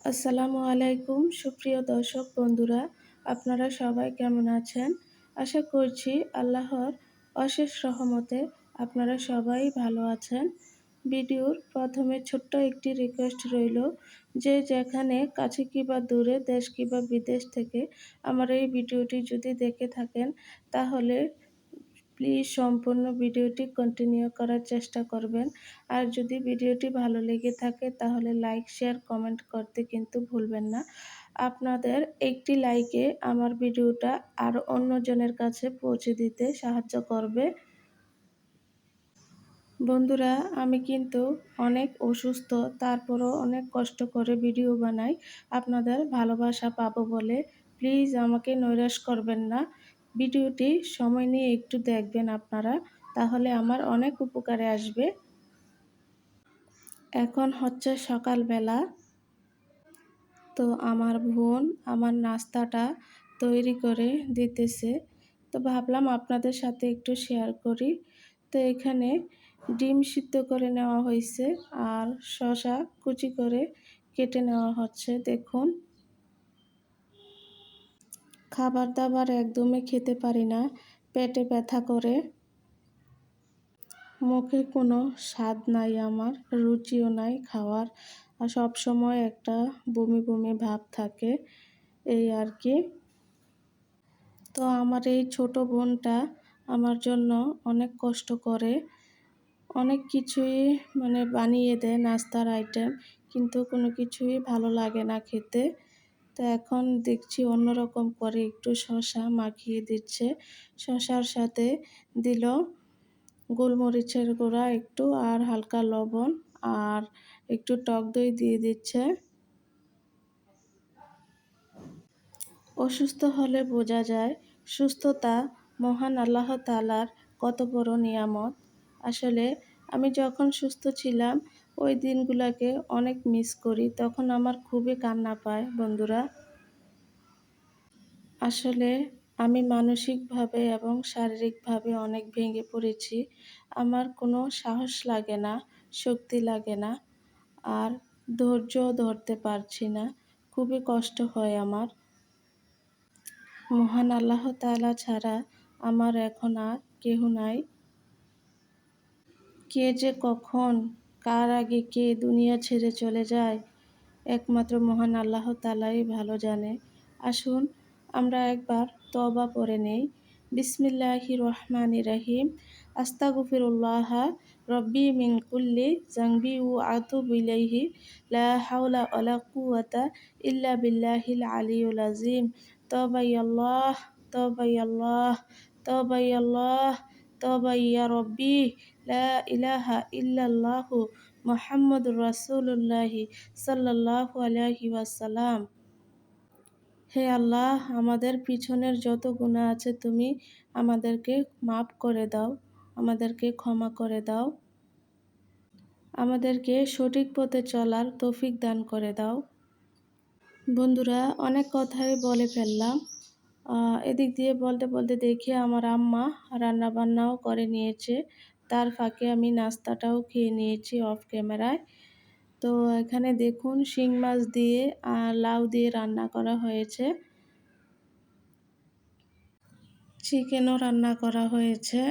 আসসালামু আলাইকুম সুপ্রিয় দর্শক বন্ধুরা, আপনারা সবাই কেমন আছেন? আশা করছি আল্লাহর অশেষ রহমতে আপনারা সবাই ভালো আছেন। ভিডিওর প্রথমে ছোট্ট একটি রিকোয়েস্ট রইল, যে যেখানে কাছে কিংবা দূরে, দেশ কিংবা বিদেশ থেকে আমার এই ভিডিওটি যদি দেখে থাকেন, তাহলে প্লিজ সম্পূর্ণ ভিডিওটি কন্টিনিউ করার চেষ্টা করবেন। আর যদি ভিডিওটি ভালো লেগে থাকে তাহলে লাইক, শেয়ার, কমেন্ট করতে কিন্তু ভুলবেন না। আপনাদের একটি লাইকে আমার ভিডিওটা আরও অন্যজনের কাছে পৌঁছে দিতে সাহায্য করবে। বন্ধুরা, আমি কিন্তু অনেক অসুস্থ, তারপরও অনেক কষ্ট করে ভিডিও বানাই আপনাদের ভালোবাসা পাবো বলে। প্লিজ আমাকে নৈরাশ করবেন না। ভিডিওটি সময় নিয়ে একটু দেখবেন আপনারা, তাহলে আমার অনেক উপকারে আসবে। এখন হচ্ছে সকালবেলা, তো আমার বোন আমার নাস্তাটা তৈরি করে দিতেছে, তো ভাবলাম আপনাদের সাথে একটু শেয়ার করি। তো এখানে ডিম সিদ্ধ করে নেওয়া হয়েছে আর শসা কুচি করে কেটে নেওয়া হচ্ছে। দেখুন, খাবার দাবার একদমই খেতে পারি না, পেটে ব্যথা করে, মুখে কোনো স্বাদ নাই, আমার রুচিও নাই খাওয়ার, আর সবসময় একটা বমি বমি ভাব থাকে, এই আর কি। তো আমার এই ছোট বোনটা আমার জন্য অনেক কষ্ট করে, অনেক কিছুই বানিয়ে দেয় নাস্তার আইটেম, কিন্তু কোনো কিছুই ভালো লাগে না খেতে। তো এখন দেখছি অন্যরকম করে একটু শসা মাখিয়ে দিচ্ছে, শসার সাথে দিল গোলমরিচের গুঁড়া একটু, আর হালকা লবণ, আর একটু টক দই দিয়ে দিচ্ছে। অসুস্থ হলে বোঝা যায় সুস্থতা মহান আল্লাহ তাআলার কত বড় নিয়ামত। আসলে আমি যখন সুস্থ ছিলাম ওই দিনগুলোকে অনেক মিস করি, তখন আমার খুবই কান্না পায় বন্ধুরা। আসলে আমি মানসিকভাবে এবং শারীরিকভাবে অনেক ভেঙে পড়েছি। আমার কোনো সাহস লাগে না, শক্তি লাগে না, আর ধৈর্যও ধরতে পারছি না। খুবই কষ্ট হয় আমার। মহান আল্লাহ তাআলা ছাড়া আমার এখন আর কেহ নাই। কে যে কখন কার আগে কে দুনিয়া ছেড়ে চলে যায়, একমাত্র মহান আল্লাহ তাআলাই ভালো জানে। আসুন আমরা একবার তওবা পড়ে নেই। বিসমিল্লাহির রহমানির রহিম। আস্তাগফিরুল্লাহ রব্বি মিন কুল্লি যানবি ওয়া আতুবু ইলাইহি লা হাওলা ওয়ালা কুওয়াতা ইল্লা বিল্লাহিল আলিয়্যিল আযীম। তওবা ইলাল্লাহ, তওবা ইলাল্লাহ, তওবা ইলাল্লাহ, তওবা ইয়া রব্বি, লা ইলাহা ইল্লাল্লাহু মুহাম্মাদুর রাসূলুল্লাহি সাল্লাল্লাহু আলাইহি ওয়াসাল্লাম। হে আল্লাহ, আমাদের পিছনের যত গুনাহ আছে তুমি আমাদেরকে মাফ করে দাও, আমাদেরকে ক্ষমা করে দাও, আমাদেরকে সঠিক পথে চলার তৌফিক দান করে দাও। বন্ধুরা, অনেক কথাই বলে ফেললাম। এদিক দিয়ে বলতে বলতে দেখি আমার আম্মা রান্না বান্নাও করে নিয়েছে, তার ফাঁকে আমি নাস্তাটাও খেয়ে নিয়েছি অফ ক্যামেরায়। তো এখানে দেখুন শিং মাছ দিয়ে আর লাউ দিয়ে রান্না করা হয়েছে, চিকেনও রান্না করা হয়েছে।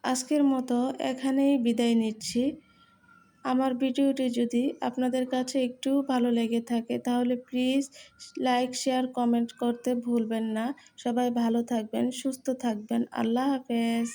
আজকের মতো এখানেই বিদায় নিচ্ছি। আমার ভিডিওটি যদি আপনাদের কাছে একটু ভালো লেগে থাকে তাহলে প্লিজ লাইক, শেয়ার, কমেন্ট করতে ভুলবেন না। সবাই ভালো থাকবেন, সুস্থ থাকবেন। আল্লাহ হাফেজ।